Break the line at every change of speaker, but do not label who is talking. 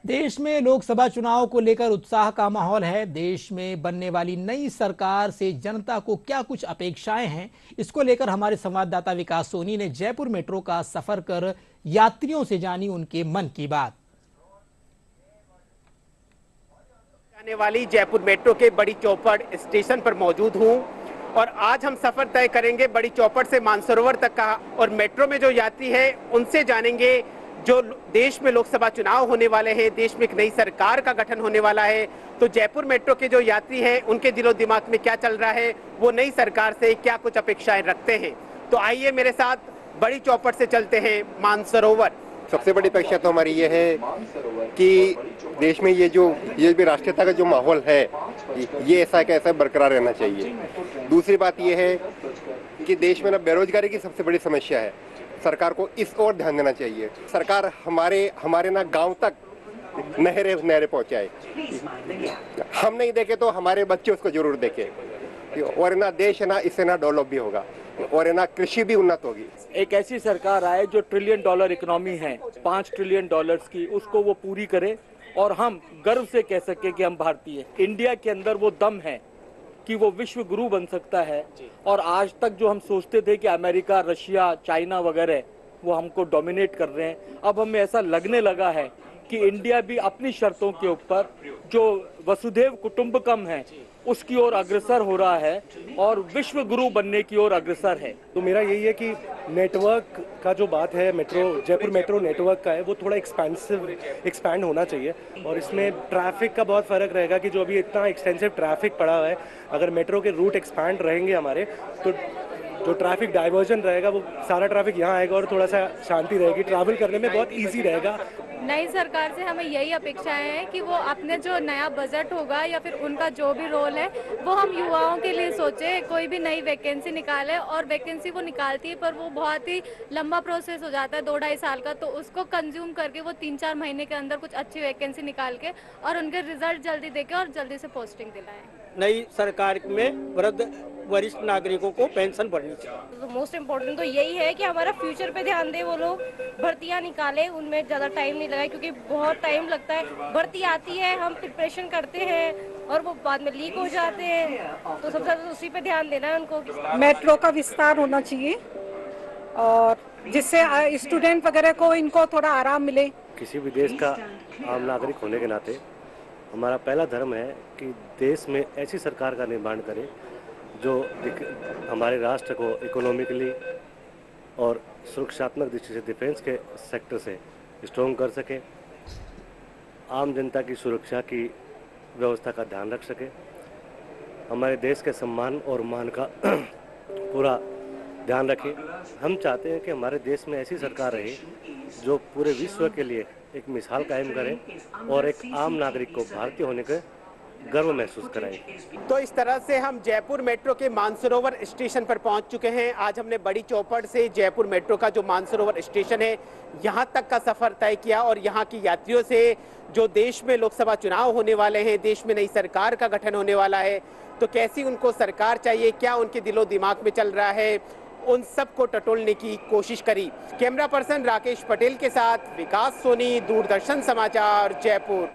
देश में लोकसभा चुनाव को लेकर उत्साह का माहौल है। देश में बनने वाली नई सरकार से जनता को क्या कुछ अपेक्षाएं हैं, इसको लेकर हमारे संवाददाता विकास सोनी ने जयपुर मेट्रो का सफर कर यात्रियों से जानी उनके मन की बात।
आने वाली जयपुर मेट्रो के बड़ी चौपड़ स्टेशन पर मौजूद हूं और आज हम सफर तय करेंगे बड़ी चौपड़ से मानसरोवर तक का। और मेट्रो में जो यात्री है उनसे जानेंगे जो देश में लोकसभा चुनाव होने वाले हैं, देश में एक नई सरकार का गठन होने वाला है, तो जयपुर मेट्रो के जो यात्री हैं उनके दिलो दिमाग में क्या चल रहा है, वो नई सरकार से क्या कुछ अपेक्षाएं रखते हैं। तो आइए मेरे साथ बड़ी चौपड़ से चलते हैं मानसरोवर।
सबसे बड़ी अपेक्षा तो हमारी ये है कि देश में ये भी राष्ट्रीयता का जो माहौल है ये ऐसा कैसा बरकरार रहना चाहिए। दूसरी बात ये है कि देश में ना बेरोजगारी की सबसे बड़ी समस्या है, सरकार को इस ओर ध्यान देना चाहिए। सरकार हमारे ना गांव तक नहरें पहुंचाए। हम नहीं देखे तो हमारे बच्चे उसको जरूर देखें और ना देश है ना इससे ना डेवलप भी होगा और ना कृषि भी उन्नत होगी।
एक ऐसी सरकार आए जो $1 ट्रिलियन इकोनॉमी है, $5 ट्रिलियन की, उसको वो पूरी करे और हम गर्व से कह सके कि हम भारतीय। इंडिया के अंदर वो दम है कि वो विश्व गुरु बन सकता है। और आज तक जो हम सोचते थे कि अमेरिका, रशिया, चाइना वगैरह वो हमको डोमिनेट कर रहे हैं, अब हमें ऐसा लगने लगा है कि इंडिया भी अपनी शर्तों के ऊपर जो वसुधैव कुटुंबकम है उसकी ओर अग्रसर हो रहा है और विश्व गुरु बनने की ओर अग्रसर है।
तो मेरा यही है कि नेटवर्क का जो बात है, जयपुर मेट्रो नेटवर्क का है, वो थोड़ा एक्सपैंड होना चाहिए। और इसमें ट्रैफिक का बहुत फ़र्क रहेगा कि जो अभी इतना एक्सटेंसिव ट्रैफिक पड़ा हुआ है, अगर मेट्रो के रूट एक्सपैंड रहेंगे हमारे तो जो ट्रैफिक डाइवर्जन रहेगा वो सारा ट्रैफिक यहाँ आएगा और थोड़ा सा शांति रहेगी, ट्रैवल करने में बहुत ईजी रहेगा।
नई सरकार से हमें यही अपेक्षाएं हैं कि वो अपने जो नया बजट होगा या फिर उनका जो भी रोल है वो हम युवाओं के लिए सोचे, कोई भी नई वैकेंसी निकाले। और वैकेंसी वो निकालती है पर वो बहुत ही लंबा प्रोसेस हो जाता है, 2-2.5 साल का, तो उसको कंज्यूम करके वो 3-4 महीने के अंदर कुछ अच्छी वैकेंसी निकाल के और उनके रिजल्ट जल्दी देके और जल्दी से पोस्टिंग दिलाएं।
नई सरकार में वरिष्ठ नागरिकों को पेंशन बढ़नी चाहिए।
तो मोस्ट इम्पोर्टेंट तो यही है कि हमारा फ्यूचर पे ध्यान दे, वो लोग भर्तियां निकाले, उनमें ज़्यादा टाइम नहीं लगाए क्योंकि बहुत टाइम लगता है। भर्ती आती है, हम प्रिपरेशन करते हैं और वो बाद में लीक हो जाते हैं, तो सबसे ज़्यादा उसी पे ध्यान देना है उनको।
मेट्रो का विस्तार होना चाहिए और जिससे स्टूडेंट वगैरह को इनको थोड़ा आराम मिले।
किसी भी देश का आम नागरिक होने के नाते हमारा पहला धर्म है कि देश में ऐसी सरकार का निर्माण करे जो हमारे राष्ट्र को इकोनॉमिकली और सुरक्षात्मक दृष्टि से, डिफेंस के सेक्टर से स्ट्रॉन्ग कर सके, आम जनता की सुरक्षा की व्यवस्था का ध्यान रख सके, हमारे देश के सम्मान और मान का पूरा ध्यान रखे। हम चाहते हैं कि हमारे देश में ऐसी सरकार रहे जो पूरे विश्व के लिए एक मिसाल कायम करे और एक आम नागरिक को भारतीय होने के गर्व महसूस कराए।
तो इस तरह से हम जयपुर मेट्रो के मानसरोवर स्टेशन पर पहुंच चुके हैं। आज हमने बड़ी चौपड़ से जयपुर मेट्रो का जो मानसरोवर स्टेशन है यहां तक का सफर तय किया और यहां की यात्रियों से जो देश में लोकसभा चुनाव होने वाले हैं, देश में नई सरकार का गठन होने वाला है, तो कैसी उनको सरकार चाहिए, क्या उनके दिलो दिमाग में चल रहा है, उन सबको टटोलने की कोशिश करी। कैमरा पर्सन राकेश पटेल के साथ विकास सोनी, दूरदर्शन समाचार, जयपुर।